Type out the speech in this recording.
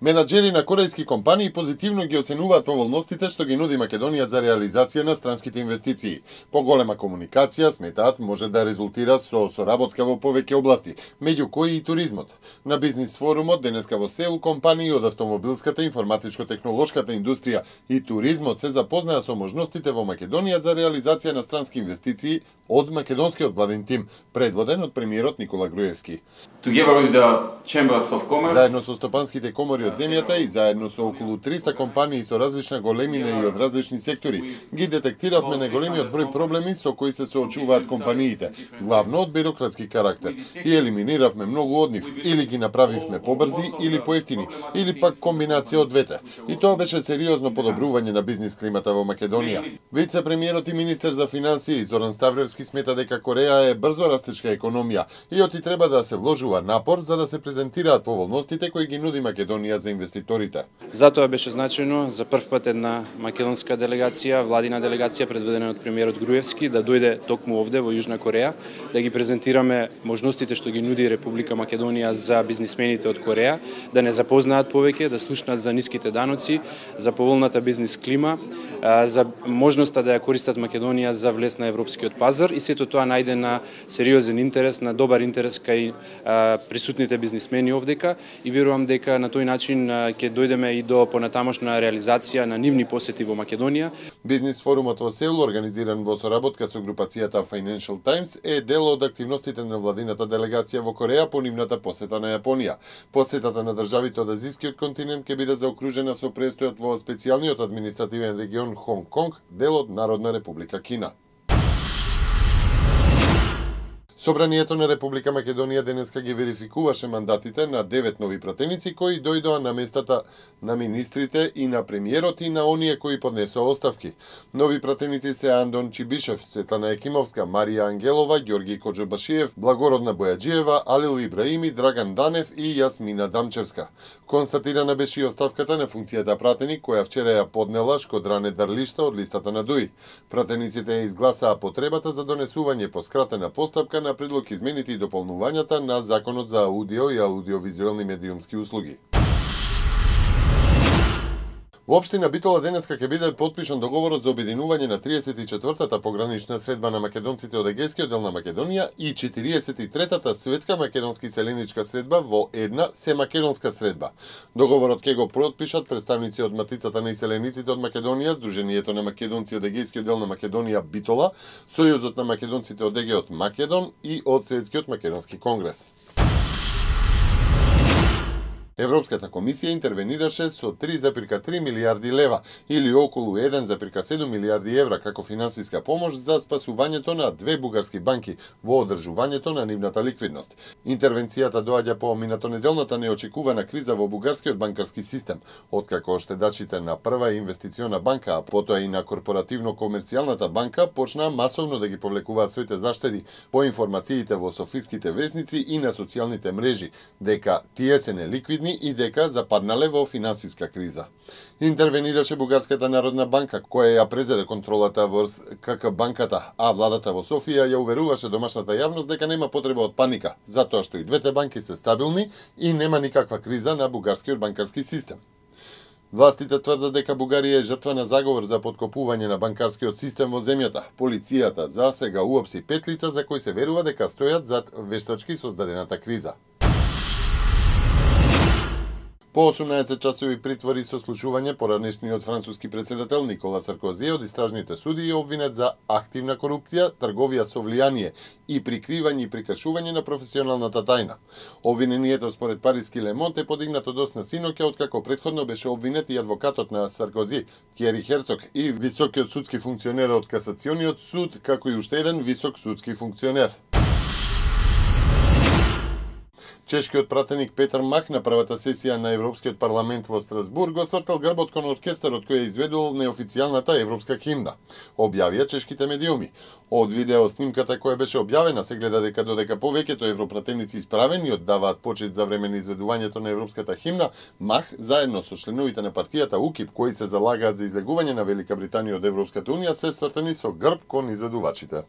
Менаџери на корејски компании позитивно ги оценуваат поволностите што ги нуди Македонија за реализација на странските инвестиции. Поголема комуникација, сметаат, може да резултира со соработка во повеќе области, меѓу кои и туризмот. На бизнис форумот денеска во Сеул компании од автомобилската, информатичко-технолошката индустрија и туризмот се запознаа со можностите во Македонија за реализација на странски инвестиции од македонскиот владин тим, предводен од премиерот Никола Груевски. Заедно со стопанските комори од земјата и заедно со околу 300 компании со различна големина и од различни сектори, ги детектиравме најголемиот број проблеми со кои се соочуваат компаниите, главно од бирократски карактер, и елиминиравме многу од нив, или ги направивме побрзи, или поевтини, или пак комбинација од двете. И тоа беше сериозно подобрување на бизнис климата во Македонија. Вице-премиерот и министер за финансии Зоран Ставревски смета дека Кореја е брзо растечка економија и оти треба да се вложува напор за да се презентираат поволностите кои ги нуди Македонија за инвеститорите. Затоа беше значајно за прв пат една македонска делегација, владина делегација предведена од премиерот Груевски да дојде токму овде во Јужна Кореја, да ги презентираме можностите што ги нуди Република Македонија за бизнисмените од Кореја, да не запознаат повеќе, да слушнат за ниските даноци, за поволната бизнис клима, за можноста да ја користат Македонија за влез на европскиот пазар и сето тоа најде на сериозен интерес, на добар интерес кај присутните бизнисмени овдека и верувам дека на тој начин ќе дојдеме и до понатамошна реализација на нивни посети во Македонија. Бизнис форумот во Сеул, организиран во соработка со групацијата Financial Times, е дел од активностите на владината делегација во Кореја по нивната посета на Јапонија. Посетата на државите од азискиот континент ќе биде заокружена со престојот во специјалниот административен регион Хонг Конг, дел од Народна република Кина. Собранието на Република Македонија денеска ги верификуваше мандатите на 9 нови пратеници кои дојдоа на местата на министрите и на премиерот и на оние кои поднесоа оставки. Нови пратеници се Андон Чибишев, Светлана Екимовска, Марија Ангелова, Ѓорги Коџобашиев, Благородна Бојаџиева, Алил Ибраими, Драган Данев и Јасмина Дамчевска. Констатирана беше и оставката на функцијата пратеник која вчера ја поднела Шкодране Дарлишта од листата на ДУИ. Пратениците изгласаа потребата за донесување по скратена постапка на предлог измените и дополнувањата на Законот за аудио и аудиовизуелни медиумски услуги. Во општина Битола денеска ќе биде потпишан договорот за обединување на 34-та погранична средба на македонците од Егејскиот дел на Македонија и 43-та светска македонски селеничка средба во една семакедонска средба. Договорот ќе го потпишат представници од Матицата на иселениците од Македонија, Сдруженијето на македонци од Егејскиот дел на Македонија Битола, Сојузот на македонците од Егејот Македон и од Светскиот македонски конгрес. Европската комисија интервенираше со 3,3 милијарди лева или околу 1,7 милијарди евра како финансиска помош за спасувањето на две бугарски банки во одржувањето на нивната ликвидност. Интервенцијата доаѓа по минатонеделната неочекувана криза во бугарскиот банкарски систем, откако оштедачите на Прва инвестициона банка, а потоа и на Корпоративно-комерцијалната банка почнаа масовно да ги повлекуваат своите заштеди по информациите во софиските весници и на социјалните мрежи, дека тие се неликвидни и дека западнале во финансиска криза. Интервенираше Бугарската народна банка, која ја презеде контролата во КК банката, а владата во Софија ја уверуваше домашната јавност дека нема потреба од паника, затоа што и двете банки се стабилни и нема никаква криза на бугарскиот банкарски систем. Властите тврдат дека Бугарија е жртва на заговор за поткопување на банкарскиот систем во земјата. Полицијата за сега уапси 5 лица за кои се верува дека стојат зад вештачки создадената криза. По 18 часови притвори со слушување поранешниот француски председател Никола Саркози од истражните суди е обвинет за активна корупција, трговија со влијание и прикривање и прикашување на професионалната тајна. Обвинението според париски Le Monde е подигнато досна синоќа откако претходно беше обвинет и адвокатот на Саркози, Тиери Херцог, и високиот судски функционер од Касациониот суд, како и уште еден висок судски функционер. Чешкиот пратеник Петар Мах на првата сесија на Европскиот парламент во Страсбург го свртал грбот кон оркестарот кој ја изведувал неофицијалната европска химна, објавија чешките медиуми. Од видео снимката која беше објавена се гледа дека додека повеќето европратеници исправени оддаваат почит за време на изведувањето на европската химна, Мах заедно со членовите на партијата УКИП кои се залагаат за излегување на Велика Британија од Европската унија се свртени со грб кон изведувачите.